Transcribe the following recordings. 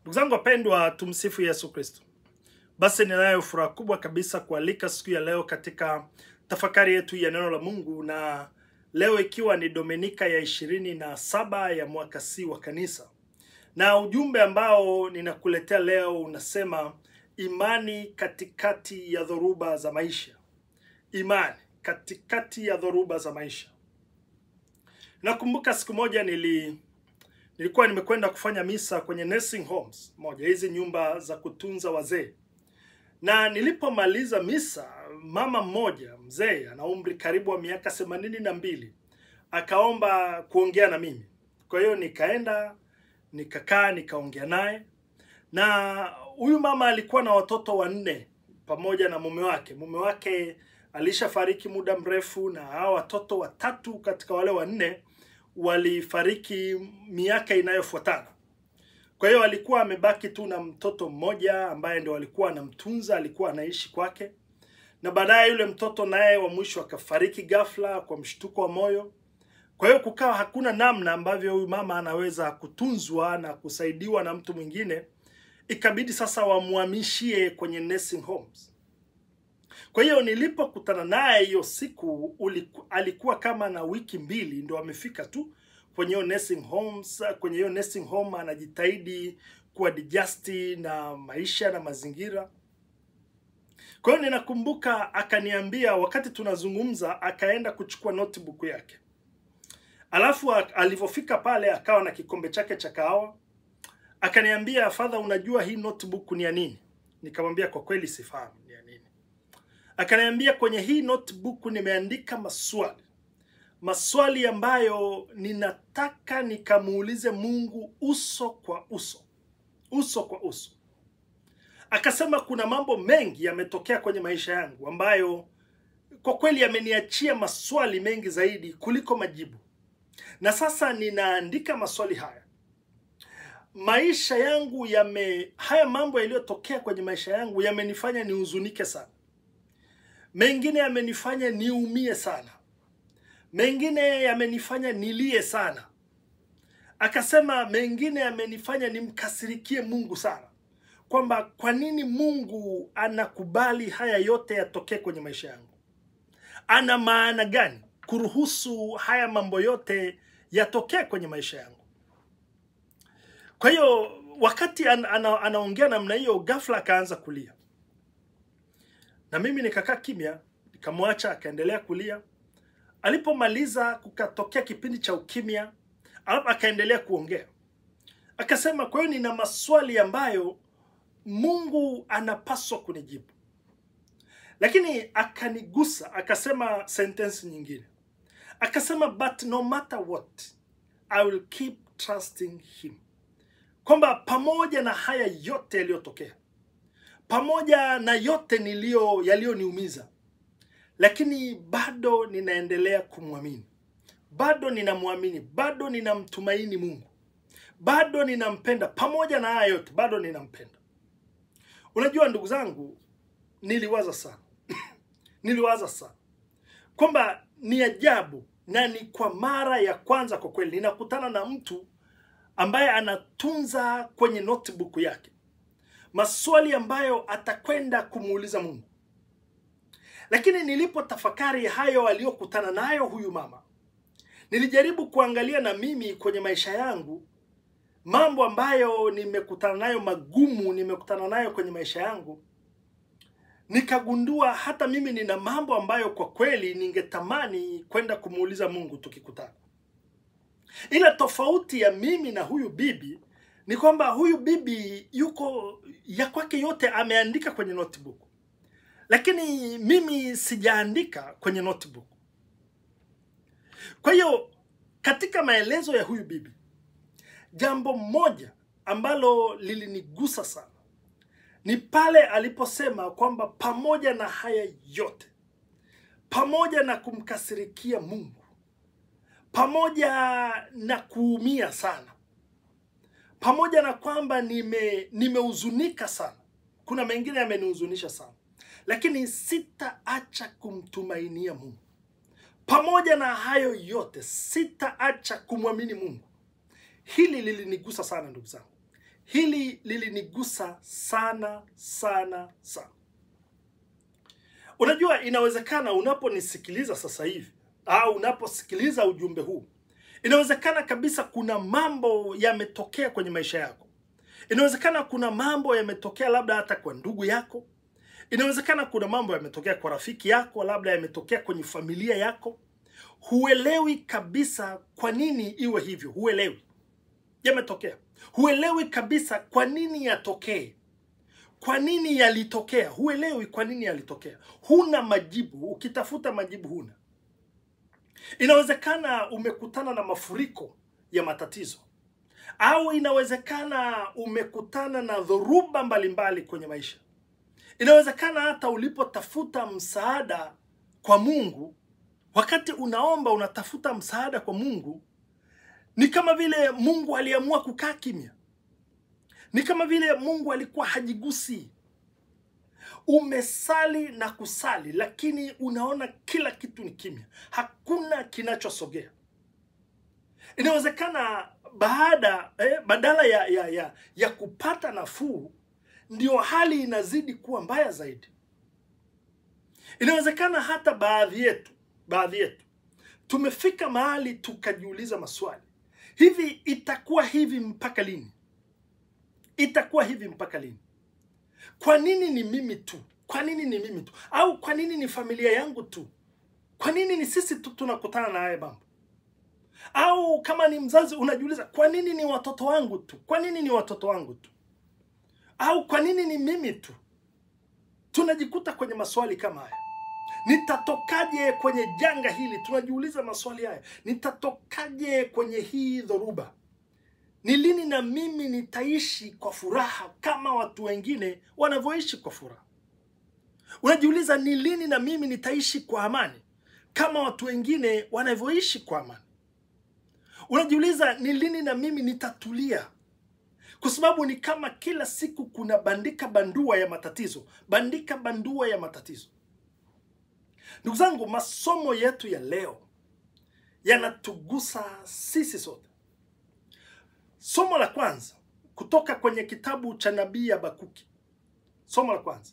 Ndugu zangu wapendwa, tumsifu Yesu Kristo. Basi ninayo furaha kubwa kabisa kualika siku ya leo katika tafakari yetu ya neno la Mungu, na leo ikiwa ni Dominika ya 27 ya mwaka C wa kanisa. Na ujumbe ambao ninakuletea leo unasema imani katikati ya dhoruba za maisha. Imani katikati ya dhoruba za maisha. Nakumbuka siku moja nilikuwa nimekwenda kufanya misa kwenye nursing homes, moja hizi nyumba za kutunza wazee. Na nilipomaliza misa, mama mmoja mzee ana umri karibu wa miaka 82 akaomba kuongea na mimi. Kwa hiyo nikaenda, nikakaa, nikaongea naye. Na huyu mama alikuwa na watoto 4 pamoja na mume wake. Mume wake alishafariki muda mrefu, na hao watoto 3 katika wale 4 walifariki miaka inayofuatana. Kwa hiyo alikuwa amebaki tu na mtoto mmoja ambaye ndio alikuwa anamtunza, alikuwa anaishi kwake. Na baadaye yule mtoto naye wa mwisho akafariki ghafla kwa mshtuko wa moyo. Kwa hiyo kukawa hakuna namna ambavyo huyu mama anaweza kutunzwa na kusaidiwa na mtu mwingine. Ikabidi sasa wamuhamishie kwenye nursing homes. Kwa hiyo nilipokutana naye hiyo siku, alikuwa kama na wiki 2 ndio amefika tu kwenye hiyo nursing homes. Kwenye hiyo nursing home anajitahidi kuadjust na maisha na mazingira. Kwa hiyo ninakumbuka akaniambia, wakati tunazungumza akaenda kuchukua notebook yake. Alafu alipofika pale akawa na kikombe chake cha kahawa. Akaniambia, "Father, unajua hii notebook ni ya nini?" Nikamwambia kwa kweli sifahamu ni ya nini. Akaniambia, "Kwenye hii notebook nimeandika maswali ambayo ninataka nikamuulize Mungu uso kwa uso. Uso kwa uso." Akasema kuna mambo mengi yametokea kwenye maisha yangu ambayo kwa kweli yameniachia maswali mengi zaidi kuliko majibu. Na sasa ninaandika maswali haya. Maisha yangu haya mambo yaliyotokea kwenye maisha yangu yamenifanya nihuzunike sana. Mengine yamenifanya niumie sana. Mengine yamenifanya nilie sana. Akasema mengine yamenifanya nimkasirikie Mungu sana. Kwamba kwa nini Mungu anakubali haya yote yatokee kwenye maisha yangu? Ana maana gani kuruhusu haya mambo yote yatokee kwenye maisha yangu? Kwa hiyo wakati anaongea namna hiyo, ghafla akaanza kulia. Na mimi nikakaa kimya, nikamwacha akaendelea kulia. Alipomaliza kukatokea kipindi cha ukimya, alafu akaendelea kuongea. Akasema, "Kwa hiyo nina maswali ambayo Mungu anapaswa kunijibu." Lakini akanigusa, akasema sentence nyingine. Akasema, "But no matter what, I will keep trusting him." Kwamba pamoja na haya yote yaliyotokea, pamoja na yote yaliyoniumiza, lakini bado ninaendelea kumwamini. Bado ninamwamini, bado ninamtumaini Mungu. Bado ninampenda, pamoja na haya yote bado ninampenda. Unajua ndugu zangu, niliwaza sana. Niliwaza sana kwamba ni ajabu, na ni kwa mara ya kwanza kwa kweli ninakutana na mtu ambaye anatunza kwenye notebook yake maswali ambayo atakwenda kumuuliza Mungu. Lakini nilipotafakari hayo aliyokutana nayo huyu mama, nilijaribu kuangalia na mimi kwenye maisha yangu mambo ambayo nimekutana nayo magumu, nimekutana nayo kwenye maisha yangu. Nikagundua hata mimi nina mambo ambayo kwa kweli ningetamani kwenda kumuuliza Mungu tukikutana. Ila tofauti ya mimi na huyu bibi ni kwamba huyu bibi ya kwake yote ameandika kwenye notebook. Lakini mimi sijaandika kwenye notebook. Kwa hiyo katika maelezo ya huyu bibi, jambo moja ambalo lilinigusa sana ni pale aliposema kwamba pamoja na haya yote, pamoja na kumkasirikia Mungu, pamoja na kuumia sana, pamoja na kwamba nimehuzunika sana, kuna mengine yamenihuzunisha sana, lakini sitaacha kumtumainia Mungu. Pamoja na hayo yote sitaacha kumwamini Mungu. Hili lilinigusa sana ndugu zangu. hili lilinigusa sana sana sana. Unajua, inawezekana unaponisikiliza sasa hivi au unaposikiliza ujumbe huu, inawezekana kabisa kuna mambo yametokea kwenye maisha yako. Inawezekana kuna mambo yametokea labda hata kwa ndugu yako. Inawezekana kuna mambo yametokea kwa rafiki yako, labda yametokea kwenye familia yako. Huelewi kabisa kwa nini iwe hivyo, huelewi. Yametokea. Huelewi kabisa kwa nini yatokee. Kwa nini yalitokea? Huelewi kwa nini yalitokea. Huna majibu, ukitafuta majibu huna. Inawezekana umekutana na mafuriko ya matatizo. Au inawezekana umekutana na dhoruba mbalimbali kwenye maisha. Inawezekana hata ulipotafuta msaada kwa Mungu, wakati unaomba unatafuta msaada kwa Mungu, ni kama vile Mungu aliamua kukaa kimya. Ni kama vile Mungu alikuwa hajigusi. Umesali na kusali, lakini unaona kila kitu ni kimya. Hakuna kinachosogea. Inawezekana badala ya kupata nafuu, ndio hali inazidi kuwa mbaya zaidi. Inawezekana hata baadhi yetu tumefika mahali tukajiuliza maswali. Hivi itakuwa hivi mpaka lini? Itakuwa hivi mpaka lini? Kwa nini ni mimi tu? Kwa nini ni mimi tu? Au kwa nini ni familia yangu tu? Kwa nini ni sisi tu tunakutana na haya mambo? Au kama ni mzazi unajiuliza, kwa nini ni watoto wangu tu? Kwa nini ni watoto wangu tu? Au kwa nini ni mimi tu? Tunajikuta kwenye maswali kama haya. Nitatokaje kwenye janga hili? Tunajiuliza maswali haya. Nitatokaje kwenye hii dhoruba? Ni lini na mimi nitaishi kwa furaha kama watu wengine wanavyoishi kwa furaha? Unajiuliza, ni lini na mimi nitaishi kwa amani kama watu wengine wanavyoishi kwa amani? Unajiuliza, ni lini na mimi nitatulia? Kwa sababu ni kama kila siku kuna bandika bandua ya matatizo. Bandika bandua ya matatizo. Ndugu zangu, masomo yetu ya leo yanatugusa sisi sote. Somo la kwanza kutoka kwenye kitabu cha nabii Habakuki. Somo la kwanza.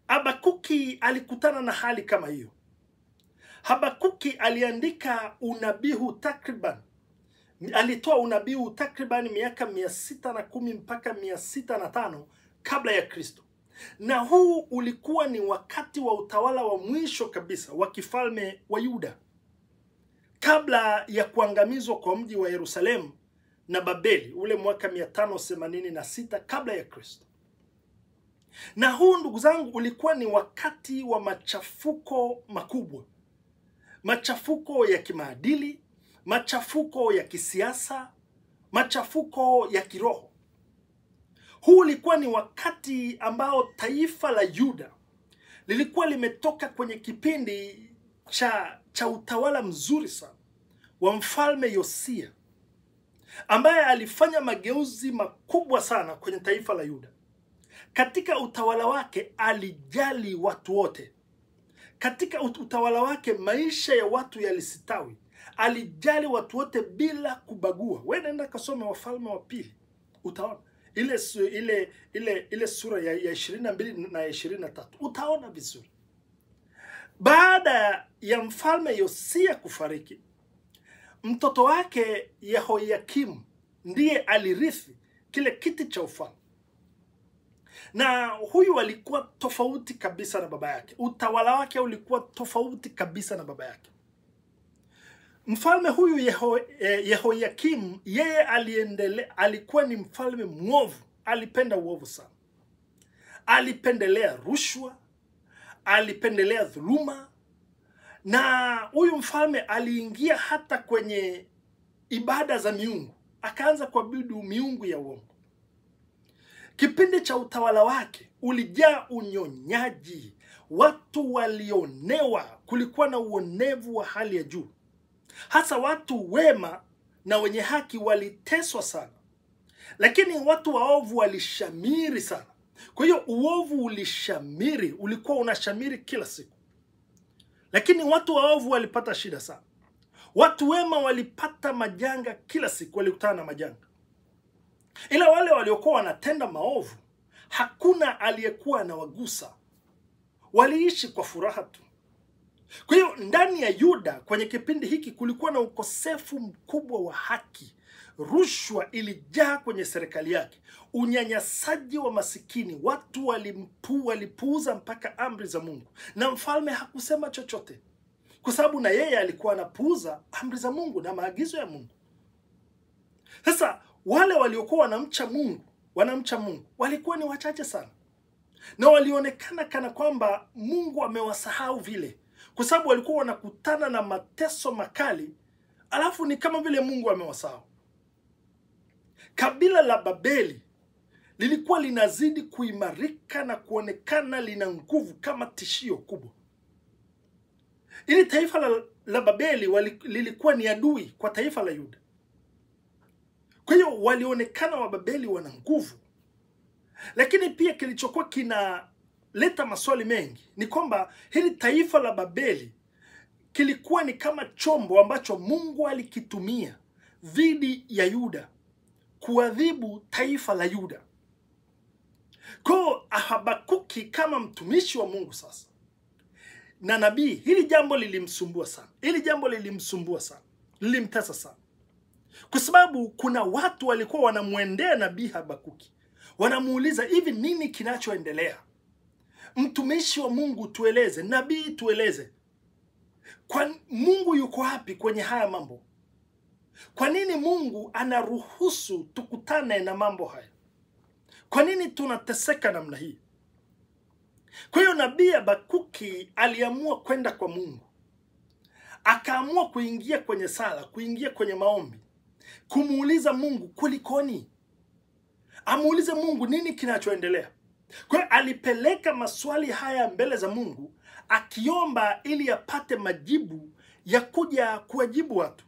Habakuki alikutana na hali kama hiyo. Habakuki aliandika unabii takriban, alitoa unabii takriban miaka 610 mpaka 605 kabla ya Kristo. Na huu ulikuwa ni wakati wa utawala wa mwisho kabisa wa kifalme wa Yuda, kabla ya kuangamizwa kwa mji wa Yerusalemu na Babeli, ule mwaka 586 kabla ya Kristo. Na huu, ndugu zangu, ulikuwa ni wakati wa machafuko makubwa. Machafuko ya kimaadili, machafuko ya kisiasa, machafuko ya kiroho. Huu ulikuwa ni wakati ambao taifa la Yuda lilikuwa limetoka kwenye kipindi cha utawala mzuri sana wa mfalme Yosia, ambaye alifanya mageuzi makubwa sana kwenye taifa la Yuda. Katika utawala wake alijali watu wote. Katika utawala wake maisha ya watu yalisitawi. Alijali watu wote bila kubagua. Wewe nenda kasome Wafalme wa Pili, utaona ile sura ya 22 na 23. Utaona vizuri. Baada ya mfalme Yosia kufariki, mtoto wake Yehoyakimu ndiye alirithi kile kiti cha ufalme. Na huyu alikuwa tofauti kabisa na baba yake. Utawala wake ulikuwa tofauti kabisa na baba yake. Mfalme huyu Yehoyakimu, yeye alikuwa ni mfalme mwovu. Alipenda uovu sana. Alipendelea rushwa, alipendelea dhuluma. Na huyu mfalme aliingia hata kwenye ibada za miungu. Akaanza kuabudu miungu ya uongo. Kipindi cha utawala wake ulijaa unyonyaji. Watu walionewa, kulikuwa na uonevu wa hali ya juu. Hasa watu wema na wenye haki waliteswa sana. Lakini watu waovu walishamiri sana. Kwa hiyo uovu ulishamiri, ulikuwa unashamiri kila siku. Lakini watu waovu walipata shida sana. Watu wema walipata majanga kila siku, walikutana na majanga. Ila wale waliokuwa wanatenda maovu, hakuna aliyekuwa anawagusa. Waliishi kwa furaha tu. Kwa hiyo ndani ya Yuda kwenye kipindi hiki kulikuwa na ukosefu mkubwa wa haki. Rushwa ilijaa kwenye serikali yake. Unyanyasaji wa masikini, watu walipuuza mpaka amri za Mungu. Na mfalme hakusema chochote, kwa sababu na yeye alikuwa anapuuza amri za Mungu na maagizo ya Mungu. Sasa wale waliokuwa wanamcha Mungu walikuwa ni wachache sana. Na walionekana kana kwamba Mungu amewasahau vile, kwa sababu walikuwa wanakutana na mateso makali, alafu ni kama vile Mungu amewasahau. Kabila la Babeli lilikuwa linazidi kuimarika na kuonekana lina nguvu kama tishio kubwa. Ili taifa la Babeli lilikuwa ni adui kwa taifa la Yuda. Kwa hiyo walionekana wa Babeli wana nguvu. Lakini pia kilichokuwa kinaleta maswali mengi ni kwamba hili taifa la Babeli kilikuwa ni kama chombo ambacho Mungu alikitumia dhidi ya Yuda kuadhibu taifa la Yuda. Kwa Habakuki kama mtumishi wa Mungu sasa na nabii, hili jambo lilimsumbua sana. Lilimtesa sana. Kwa sababu kuna watu walikuwa wanamwendea nabii Habakuki, wanamuuliza, hivi nini kinachoendelea? Mtumishi wa Mungu tueleze, nabii tueleze. Kwa Mungu yuko wapi kwenye haya mambo? Kwa nini Mungu anaruhusu tukutane na mambo haya? Kwa nini tunateseka namna hii? Kwa hiyo nabii Habakuki aliamua kwenda kwa Mungu. Akaamua kuingia kwenye sala, kuingia kwenye maombi, kumuuliza Mungu kulikoni. Amuulize Mungu nini kinachoendelea. Kwa hiyo alipeleka maswali haya mbele za Mungu, akiomba ili apate majibu ya kuja kuwajibu watu.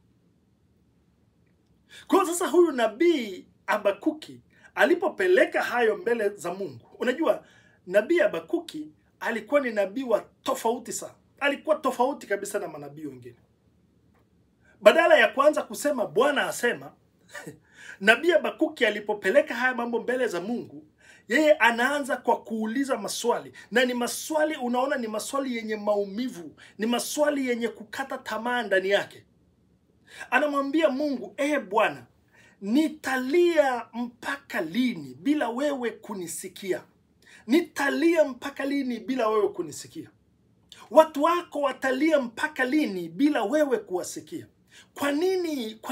Kwa sasa huyu nabii Habakuki alipopeleka hayo mbele za Mungu, unajua nabii Habakuki alikuwa ni nabii wa tofauti sana. Alikuwa tofauti kabisa na manabii wengine. Badala ya kwanza kusema Bwana asema, nabii Habakuki alipopeleka haya mambo mbele za Mungu, yeye anaanza kwa kuuliza maswali. Na ni maswali, unaona, ni maswali yenye maumivu, ni maswali yenye kukata tamaa ndani yake. Anamwambia Mungu, Bwana, nitalia mpaka lini bila wewe kunisikia? Nitalia mpaka lini bila wewe kunisikia? Watu wako watalia mpaka lini bila wewe kuwasikia? Kwa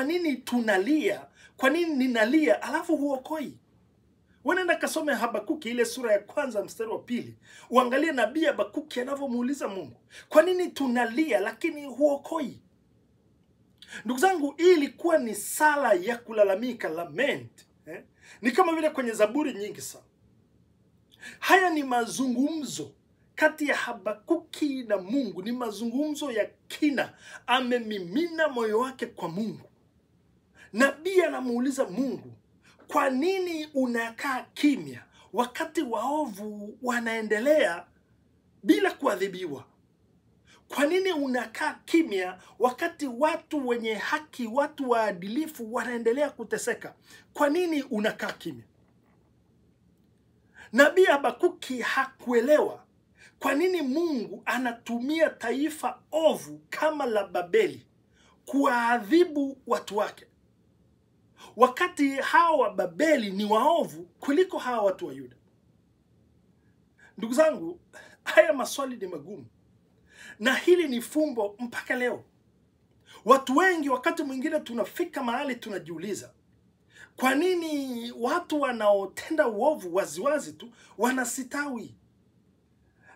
nini tunalia? Kwa nini ninalia alafu huokoi? Wanaenda kasome Habakuki ile sura ya 1 mstari wa 2. Uangalie nabii Habakuki anavyomuuliza Mungu, kwa nini tunalia lakini huokoi? Ndugu zangu, hii ilikuwa ni sala ya kulalamika, lament. Ni kama vile kwenye Zaburi nyingi sana. Haya ni mazungumzo kati ya Habakuki na Mungu, ni mazungumzo ya kina. Amemimina moyo wake kwa Mungu. Nabii anamuuliza Mungu, kwa nini unakaa kimya wakati waovu wanaendelea bila kuadhibiwa? Kwa nini unakaa kimya wakati watu wenye haki, watu waadilifu wanaendelea kuteseka? Kwa nini unakaa kimya? Nabii Habakuki hakuelewa kwa nini Mungu anatumia taifa ovu kama la Babeli kuadhibu watu wake, wakati hawa wa Babeli ni waovu kuliko hawa watu wa Yuda. Ndugu zangu, haya maswali ni magumu. Na hili ni fumbo mpaka leo. Watu wengi wakati mwingine tunafika mahali tunajiuliza, kwa nini watu wanaotenda uovu waziwazi tu wanasitawi,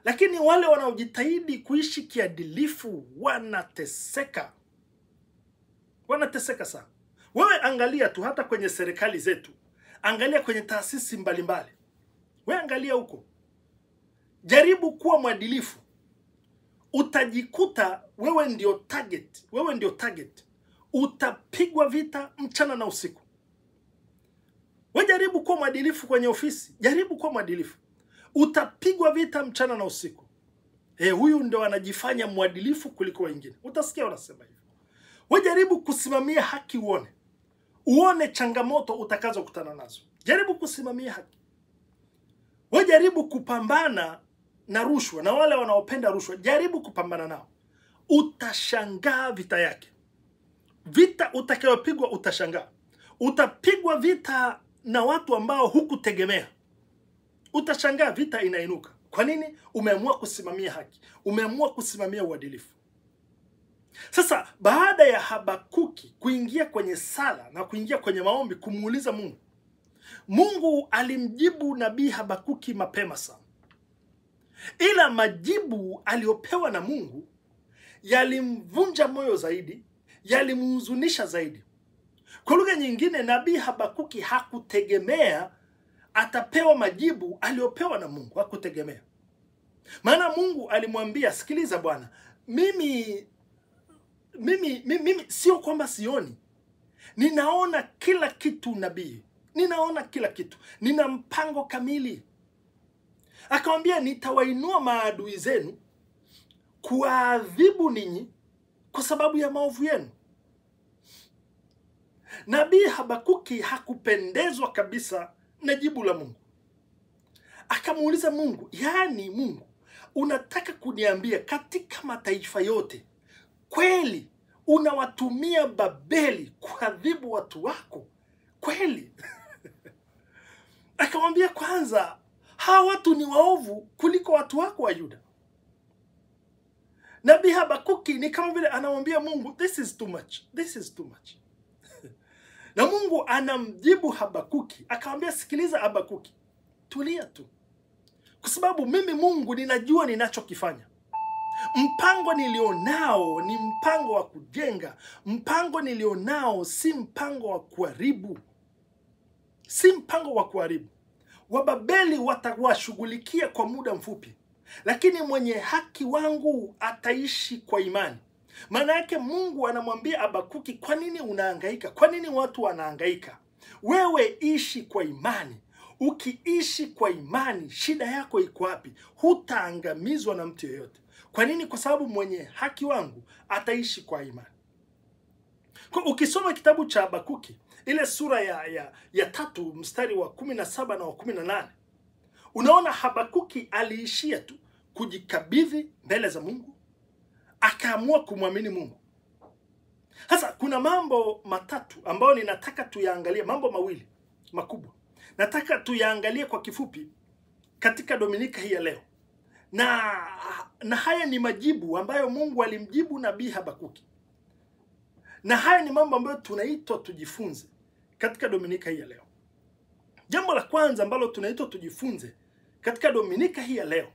lakini wale wanaojitahidi kuishi kiadilifu wanateseka? Wanateseka sana. Wewe angalia tu hata kwenye serikali zetu. Angalia kwenye taasisi mbalimbali. Wewe angalia huko. Jaribu kuwa mwadilifu. Utajikuta wewe ndio target. Wewe ndio target. Utapigwa vita mchana na usiku. Wewe jaribu kuwa mwadilifu kwenye ofisi. Jaribu kuwa mwadilifu. Utapigwa vita mchana na usiku. Huyu ndio anajifanya mwadilifu kuliko wengine. Utasikia wanasema hivyo. Wewe jaribu kusimamia haki uone. uone changamoto utakazokutana nazo. Jaribu kusimamia haki. Wewe jaribu kupambana na rushwa, na wale wanaopenda rushwa, jaribu kupambana nao. Utashangaa vita yake. Vita utakayopigwa utashangaa. Utapigwa vita na watu ambao hukutegemea. Utashangaa vita inainuka. Kwa nini? Umeamua kusimamia haki. Umeamua kusimamia uadilifu. Sasa baada ya Habakuki kuingia kwenye sala na kuingia kwenye maombi kumuuliza Mungu, Mungu alimjibu nabii Habakuki mapema sana. Ila majibu aliyopewa na Mungu yalimvunja moyo zaidi, yalimhuzunisha zaidi. Kwa lugha nyingine, nabii Habakuki hakutegemea atapewa majibu aliyopewa na Mungu, hakutegemea. Maana Mungu alimwambia, sikiliza bwana, mimi sio kwamba sioni. Ninaona kila kitu nabii. Ninaona kila kitu. Nina mpango kamili. Akamwambia, nitawainua maadui zenu kuadhibu ninyi kwa sababu ya maovu yenu. Nabii Habakuki hakupendezwa kabisa na jibu la Mungu. Akamuuliza Mungu, yaani Mungu, unataka kuniambia katika mataifa yote kweli unawatumia Babeli kuadhibu watu wako? Kweli? Akamwambia, kwanza hawa watu ni waovu kuliko watu wako wa Yuda. Nabii Habakuki ni kama vile anamwambia Mungu, this is too much. This is too much. Na Mungu anamjibu Habakuki, akamwambia, sikiliza Habakuki, tulia tu. Kwa sababu mimi Mungu ninajua ninachokifanya. Mpango nilionao ni mpango wa kujenga. Mpango nilionao si mpango wa kuharibu. Si mpango wa kuharibu. Wababeli watawashughulikia kwa muda mfupi, lakini mwenye haki wangu ataishi kwa imani. Maana yake Mungu anamwambia Habakuki, kwa nini unahangaika? Kwa nini watu wanahangaika? Wewe ishi kwa imani. Ukiishi kwa imani, shida yako iko wapi? Hutaangamizwa na mtu yeyote. Kwa nini? Kwa sababu mwenye haki wangu ataishi kwa imani. Kwa ukisoma kitabu cha Habakuki, ile sura ya 3 mstari wa 17 na wa 18, unaona Habakuki aliishia tu kujikabidhi mbele za Mungu, akaamua kumwamini Mungu. Sasa kuna mambo matatu ambayo ninataka tuyaangalie, mambo mawili makubwa. Nataka tuyaangalie kwa kifupi katika Dominika hii ya leo. Na haya ni majibu ambayo Mungu alimjibu nabii Habakuki. Na haya ni mambo ambayo tunaitwa tujifunze katika Dominika hii ya leo. Jambo la kwanza ambalo tunaitwa tujifunze katika Dominika hii ya leo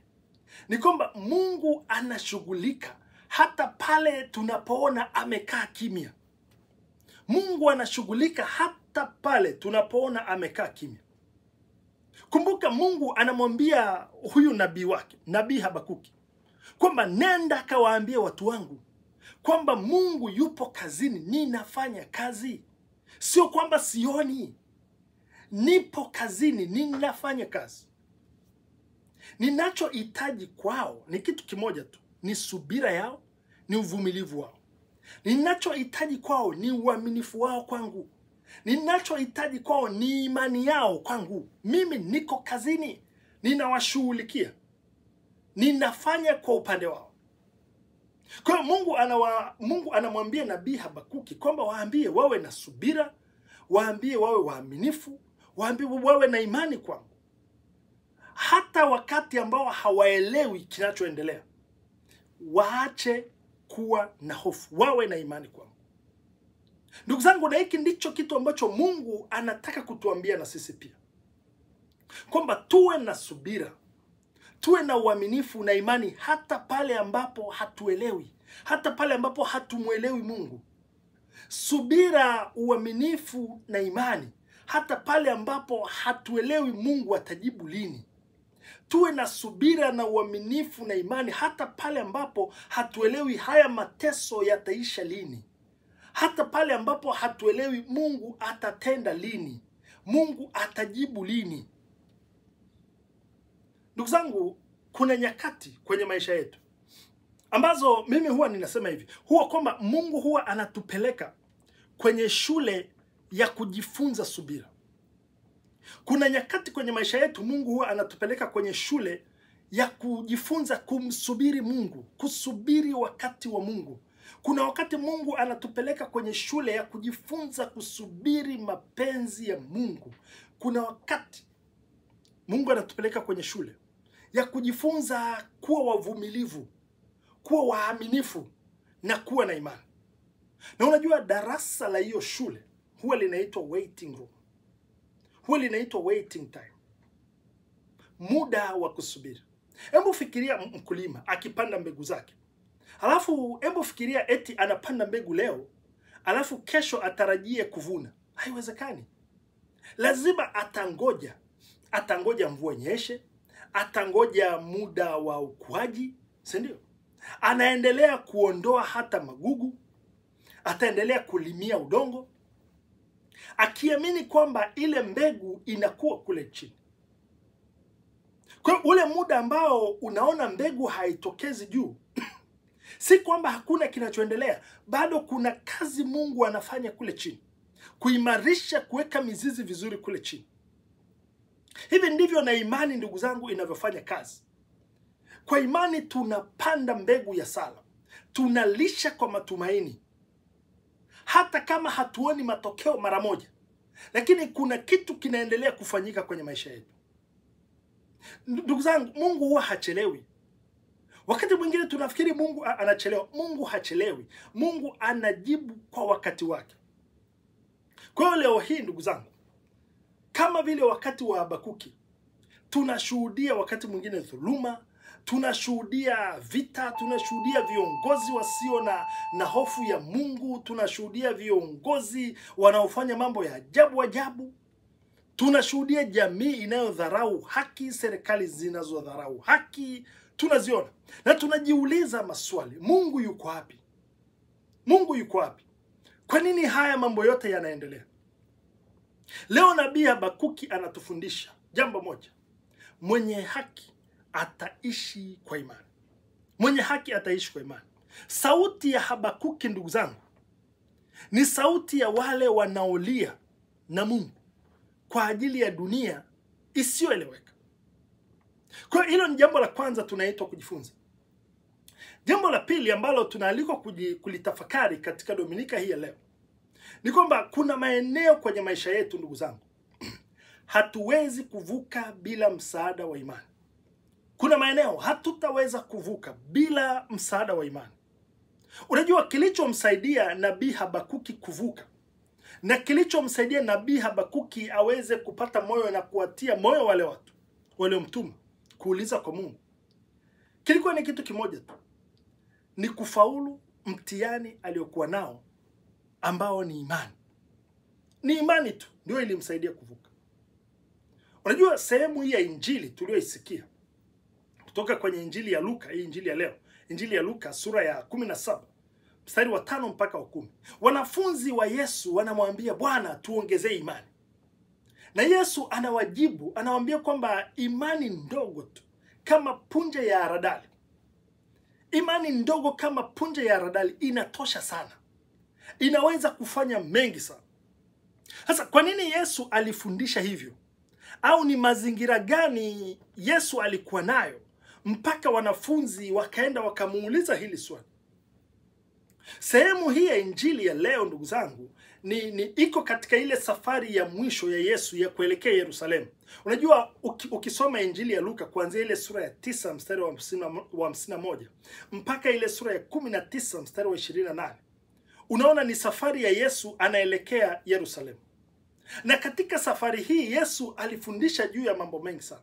ni kwamba Mungu anashughulika hata pale tunapoona amekaa kimya. Mungu anashughulika hata pale tunapoona amekaa kimya. Kumbuka Mungu anamwambia huyu nabii wake, nabii Habakuki, kwamba nenda kawaambie watu wangu kwamba Mungu yupo kazini, ninafanya kazi. Sio kwamba sioni. Nipo kazini, ninafanya kazi. Ninachohitaji kwao ni kitu kimoja tu, ni subira yao, ni uvumilivu wao. Ninachohitaji kwao ni uaminifu wao kwangu. Ninachohitaji kwao ni imani yao kwangu. Mimi niko kazini, ninawashughulikia, ninafanya kwa upande wao. Kwa hiyo Mungu anamwambia nabii Habakuki kwamba waambie wawe na subira, waambie wawe waaminifu, waambie wawe na imani kwangu. Hata wakati ambao hawaelewi kinachoendelea, waache kuwa na hofu, wawe na imani kwangu. Ndugu zangu, na hiki ndicho kitu ambacho Mungu anataka kutuambia na sisi pia. Kwamba tuwe na subira, tuwe na uaminifu na imani hata pale ambapo hatuelewi, hata pale ambapo hatumuelewi Mungu. Subira, uaminifu na imani hata pale ambapo hatuelewi Mungu atajibu lini. Tuwe na subira na uaminifu na imani hata pale ambapo hatuelewi haya mateso yataisha lini. Hata pale ambapo hatuelewi Mungu atatenda lini, Mungu atajibu lini. Ndugu zangu, kuna nyakati kwenye maisha yetu ambazo mimi huwa ninasema hivi, huwa kwamba Mungu huwa anatupeleka kwenye shule ya kujifunza subira. Kuna nyakati kwenye maisha yetu Mungu huwa anatupeleka kwenye shule ya kujifunza kumsubiri Mungu, kusubiri wakati wa Mungu. Kuna wakati Mungu anatupeleka kwenye shule ya kujifunza kusubiri mapenzi ya Mungu. Kuna wakati Mungu anatupeleka kwenye shule ya kujifunza kuwa wavumilivu, kuwa waaminifu na kuwa na imani. Na unajua darasa la hiyo shule huwa linaitwa waiting room. Huwa linaitwa waiting time. Muda wa kusubiri. Hebu fikiria mkulima akipanda mbegu zake. Alafu hebu fikiria eti anapanda mbegu leo, alafu kesho atarajie kuvuna. Haiwezekani. Lazima atangoja. Atangoja mvua nyeshe, atangoja muda wa ukuaji, si ndio? Anaendelea kuondoa hata magugu, ataendelea kulimia udongo, akiamini kwamba ile mbegu inakuwa kule chini. Kwa ule muda ambao unaona mbegu haitokezi juu, si kwamba hakuna kinachoendelea, bado kuna kazi Mungu anafanya kule chini, kuimarisha, kuweka mizizi vizuri kule chini. Hivi ndivyo na imani, ndugu zangu, inavyofanya kazi. Kwa imani tunapanda mbegu ya sala, tunalisha kwa matumaini, hata kama hatuoni matokeo mara moja, lakini kuna kitu kinaendelea kufanyika kwenye maisha yetu. Ndugu zangu, Mungu huwa hachelewi. Wakati mwingine tunafikiri Mungu anachelewa. Mungu hachelewi. Mungu anajibu kwa wakati wake. Kwa hiyo leo hii, ndugu zangu, kama vile wakati wa Habakuki, tunashuhudia wakati mwingine dhuluma, tunashuhudia vita, tunashuhudia viongozi wasio na hofu ya Mungu, tunashuhudia viongozi wanaofanya mambo ya ajabu ajabu. Tunashuhudia jamii inayodharau haki, serikali zinazodharau haki, tunaziona. Na tunajiuliza maswali, Mungu yuko wapi? Mungu yuko wapi? Kwa nini haya mambo yote yanaendelea? Leo nabii Habakuki anatufundisha jambo moja. Mwenye haki ataishi kwa imani. Mwenye haki ataishi kwa imani. Sauti ya Habakuki, ndugu zangu, ni sauti ya wale wanaolia na Mungu kwa ajili ya dunia isiyoeleweka. Kwa hilo ni jambo la kwanza tunaitwa kujifunza. Jambo la pili ambalo tunaalikwa kulitafakari katika Dominika hii ya leo ni kwamba kuna maeneo kwenye maisha yetu, ndugu zangu, hatuwezi kuvuka bila msaada wa imani. Kuna maeneo hatutaweza kuvuka bila msaada wa imani. Unajua kilichomsaidia nabii Habakuki kuvuka na kilichomsaidia nabii Habakuki aweze kupata moyo na kuwatia moyo wale watu waliomtuma kuuliza kwa Mungu, kilikuwa ni kitu kimoja tu. Ni kufaulu mtihani aliokuwa nao ambao ni imani. Ni imani tu ndio ilimsaidia kuvuka. Unajua sehemu hii ya injili tuliyoisikia kutoka kwenye injili ya Luka, hii injili ya leo, injili ya Luka sura ya 17 mstari wa 5 mpaka wa 10. Wanafunzi wa Yesu wanamwambia, Bwana, tuongezee imani. Na Yesu anawajibu, anawaambia kwamba imani ndogo tu kama punje ya haradali, imani ndogo kama punje ya haradali inatosha sana. Inaweza kufanya mengi sana. Sasa kwa nini Yesu alifundisha hivyo? Au ni mazingira gani Yesu alikuwa nayo mpaka wanafunzi wakaenda wakamuuliza hili swali? Sehemu hii ya injili ya leo, ndugu zangu, iko katika ile safari ya mwisho ya Yesu ya kuelekea Yerusalemu. Unajua ukisoma injili ya Luka kuanzia ile sura ya 9 mstari wa 51 mpaka ile sura ya 19 mstari wa 28, unaona ni safari ya Yesu anaelekea Yerusalemu. Na katika safari hii Yesu alifundisha juu ya mambo mengi sana.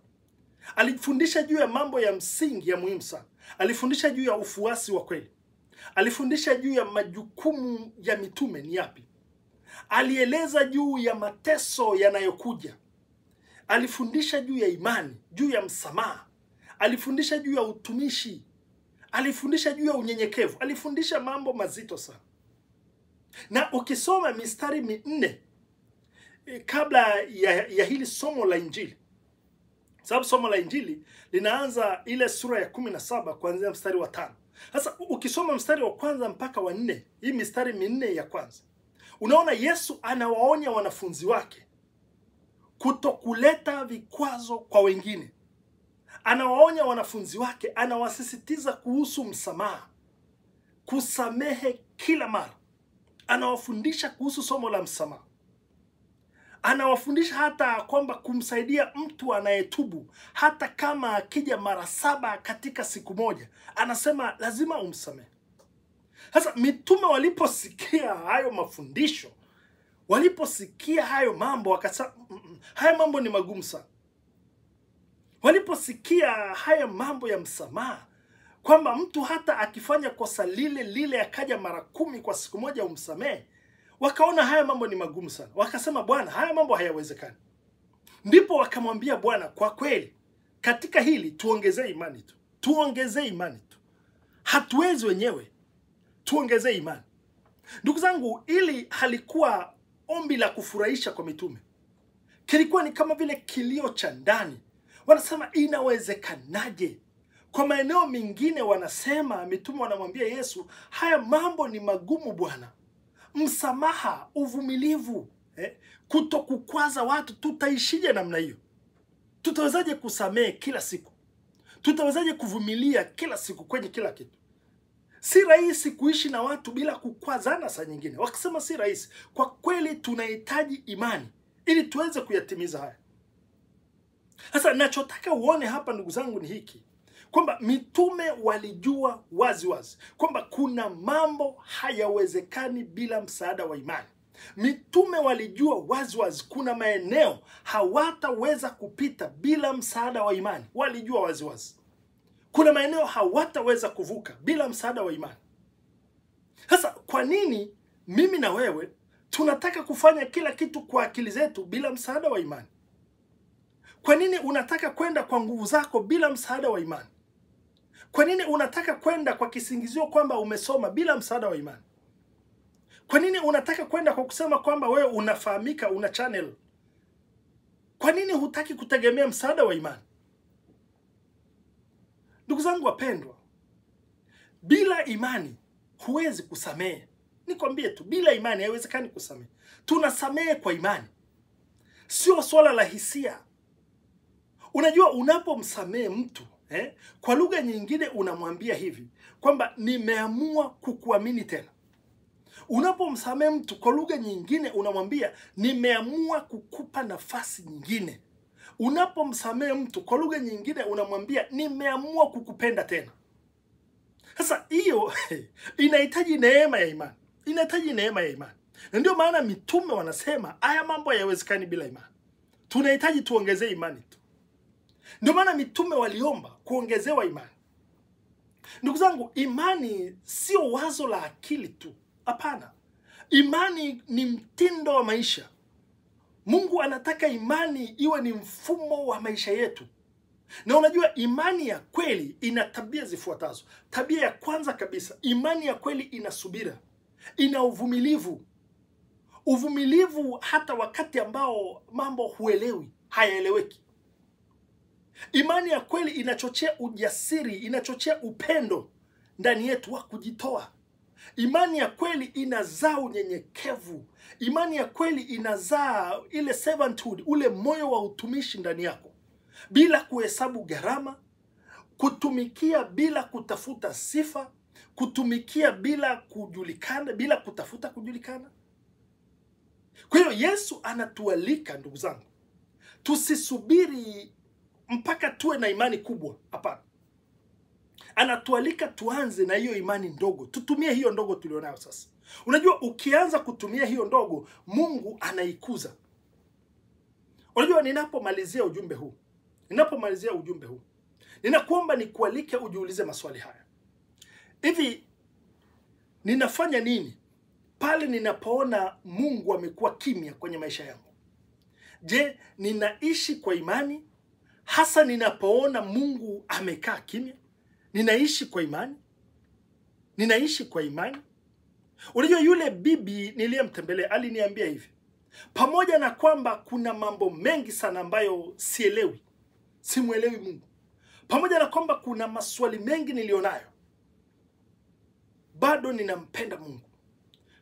Alifundisha juu ya mambo ya msingi ya muhimu sana. Alifundisha juu ya ufuasi wa kweli. Alifundisha juu ya majukumu ya mitume ni yapi. Alieleza juu ya mateso yanayokuja. Alifundisha juu ya imani, juu ya msamaha. Alifundisha juu ya utumishi. Alifundisha juu ya unyenyekevu. Alifundisha mambo mazito sana. Na ukisoma mistari 4 kabla ya hili somo la injili, sababu somo la injili linaanza ile sura ya 17 kuanzia mstari wa 5. Sasa ukisoma mstari wa kwanza mpaka wa 4, hii mistari 4 ya kwanza, Unaona, Yesu anawaonya wanafunzi wake kutokuleta vikwazo kwa wengine. Anawaonya wanafunzi wake, anawasisitiza kuhusu msamaha, kusamehe kila mara. Anawafundisha kuhusu somo la msamaha. Anawafundisha hata kwamba kumsaidia mtu anayetubu, hata kama akija mara 7 katika siku moja, anasema lazima umsamehe. Sasa mitume waliposikia hayo mafundisho, waliposikia hayo mambo, wakasema haya mambo ni magumu sana. Waliposikia haya mambo ya msamaha, kwamba mtu hata akifanya kosa lile lile akaja mara 10 kwa siku moja umsamehe, wakaona haya mambo ni magumu sana. Wakasema, Bwana, haya mambo hayawezekani. Ndipo wakamwambia Bwana, kwa kweli katika hili tuongezee imani tu. Tuongezee imani tu. Hatuwezi wenyewe. Tuongezee imani. Ndugu zangu, ili halikuwa ombi la kufurahisha kwa mitume. Kilikuwa ni kama vile kilio cha ndani. Wanasema, inawezekanaje? Kwa maeneo mengine wanasema, mitume wanamwambia Yesu, haya mambo ni magumu Bwana. Msamaha, uvumilivu, kutokukwaza watu, tutaishije namna hiyo? Tutawezaje kusamehe kila siku? Tutawezaje kuvumilia kila siku kwenye kila kitu? Si rahisi kuishi na watu bila kukwazana saa nyingine. Wakisema si rahisi, kwa kweli tunahitaji imani ili tuweze kuyatimiza haya. Sasa ninachotaka uone hapa ndugu zangu ni hiki, kwamba mitume walijua wazi wazi kwamba kuna mambo hayawezekani bila msaada wa imani. Mitume walijua wazi wazi kuna maeneo hawataweza kupita bila msaada wa imani. Walijua wazi wazi kuna maeneo hawataweza kuvuka bila msaada wa imani. Sasa kwa nini mimi na wewe tunataka kufanya kila kitu kwa akili zetu bila msaada wa imani? Kwa nini unataka kwenda kwa nguvu zako bila msaada wa imani? Kwa nini unataka kwenda kwa kisingizio kwamba umesoma bila msaada wa imani? Kwa nini unataka kwenda kwa kusema kwamba wewe unafahamika, una channel? Kwa nini hutaki kutegemea msaada wa imani? Ndugu zangu wapendwa, bila imani huwezi kusamehe. Nikwambie tu, bila imani haiwezekani kusamehe. Tunasamehe kwa imani, sio swala la hisia. Unajua, unapomsamehe mtu, kwa lugha nyingine unamwambia hivi kwamba nimeamua kukuamini tena. Unapomsamehe mtu kwa lugha nyingine unamwambia nimeamua kukupa nafasi nyingine. Unapomsamehe mtu kwa lugha nyingine unamwambia nimeamua kukupenda tena. Sasa hiyo inahitaji neema ya imani. Inahitaji neema ya imani. Na ndio maana mitume wanasema haya mambo hayawezekani bila imani. Tunahitaji tuongezee imani tu. Ndio maana mitume waliomba kuongezewa imani. Ndugu zangu, imani sio wazo la akili tu. Hapana. Imani ni mtindo wa maisha. Mungu anataka imani iwe ni mfumo wa maisha yetu. Na unajua, imani ya kweli ina tabia zifuatazo. Tabia ya kwanza kabisa, imani ya kweli ina subira. Ina uvumilivu. Uvumilivu hata wakati ambao mambo huelewi, hayaeleweki. Imani ya kweli inachochea ujasiri, inachochea upendo ndani yetu wa kujitoa. Imani ya kweli inazaa unyenyekevu. Imani ya kweli inazaa ile servanthood, ule moyo wa utumishi ndani yako. Bila kuhesabu gharama, kutumikia bila kutafuta sifa, kutumikia bila kujulikana, bila kutafuta kujulikana. Kwa hiyo Yesu anatualika ndugu zangu, tusisubiri mpaka tuwe na imani kubwa. Hapana. Anatualika tuanze na hiyo imani ndogo. Tutumie hiyo ndogo tulionayo sasa. Unajua, ukianza kutumia hiyo ndogo, Mungu anaikuza. Unajua, ninapomalizia ujumbe huu, ninakuomba nikualike ujiulize maswali haya. Hivi ninafanya nini pale ninapoona Mungu amekuwa kimya kwenye maisha yangu? Je, ninaishi kwa imani? Hasa ninapoona Mungu amekaa kimya, ninaishi kwa imani? Ninaishi kwa imani? Unajua, yule bibi niliyemtembelea aliniambia hivi, pamoja na kwamba kuna mambo mengi sana ambayo sielewi, simuelewi Mungu, pamoja na kwamba kuna maswali mengi nilionayo, bado ninampenda Mungu.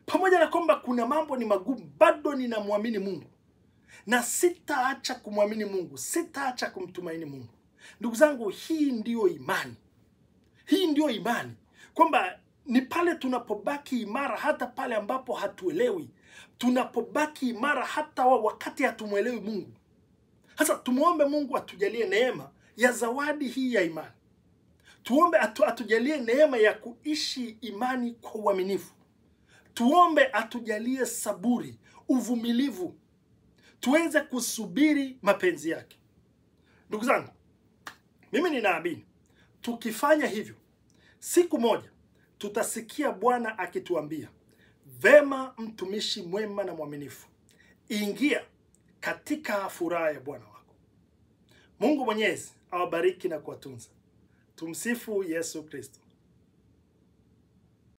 Pamoja na kwamba kuna mambo ni magumu, bado ninamwamini Mungu. Na sitaacha kumwamini Mungu, sitaacha kumtumaini Mungu. Ndugu zangu, hii ndiyo imani. Hii ndiyo imani. Kwamba ni pale tunapobaki imara hata pale ambapo hatuelewi. Tunapobaki imara hata wakati hatumuelewi Mungu. Sasa tumuombe Mungu atujalie neema ya zawadi hii ya imani. Tuombe atujalie neema ya kuishi imani kwa uaminifu. Tuombe atujalie saburi, uvumilivu. Tuweze kusubiri mapenzi yake. Ndugu zangu, mimi ninaamini tukifanya hivyo, siku moja tutasikia Bwana akituambia, vema mtumishi mwema na mwaminifu, ingia katika furaha ya Bwana wako. Mungu Mwenyezi awabariki na kuwatunza. Tumsifu Yesu Kristo.